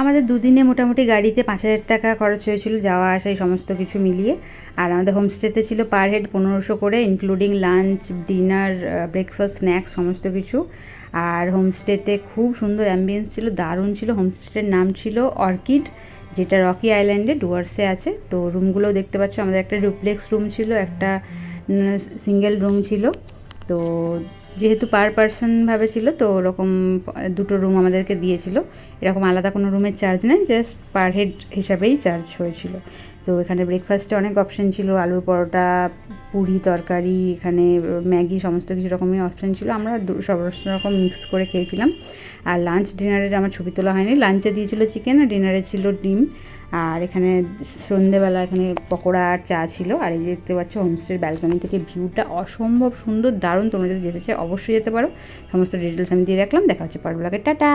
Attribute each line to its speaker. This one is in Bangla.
Speaker 1: আমাদের দুদিনে মোটামুটি গাড়িতে 5,000 টাকা খরচ হয়েছিল, যাওয়া আসা এই সমস্ত কিছু মিলিয়ে। আর আমাদের হোমস্টেতে ছিল পার হেড 1500 করে, including lunch, dinner, breakfast, snacks সমস্ত কিছু। আর হোমস্টেতে খুব সুন্দর অ্যাম্বিয়েন্স ছিল, দারুণ ছিল। হোমস্টের নাম ছিল অর্কিড, যেটা রকি আইল্যান্ডে ডুয়ার্সে আছে। তো রুমগুলোও দেখতে পাচ্ছ, আমাদের একটা ডুপ্লেক্স রুম ছিল, একটা সিঙ্গেল রুম ছিল। তো যেহেতু পার পার্সনভাবে ছিল, তো ওরকম দুটো রুম আমাদেরকে দিয়েছিল। এরকম আলাদা কোনো রুমের চার্জ নেই, জাস্ট পার হেড হিসাবেই চার্জ হয়েছিল। তো এখানে ব্রেকফাস্টে অনেক অপশান ছিল, আলুর পরোটা, পুরি, তরকারি, এখানে ম্যাগি, সমস্ত কিছু রকমের অপশান ছিল। আমরা সমস্ত রকম মিক্স করে খেয়েছিলাম। আর লাঞ্চ ডিনারের আমার ছবি তোলা হয়নি। লাঞ্চে দিয়েছিল চিকেন, আর ডিনারে ছিল ডিম। আর এখানে সন্ধেবেলা এখানে পকোড়া আর চা ছিল। আর এই যে দেখতে পাচ্ছ হোমস্টের ব্যালকনি থেকে ভিউটা অসম্ভব সুন্দর, দারুণ। তোমরা যদি যেতে চাও অবশ্যই যেতে পারো। সমস্ত ডিটেলস আমি দিয়ে রাখলাম। দেখা হচ্ছে পরের ব্লগে, টাটা।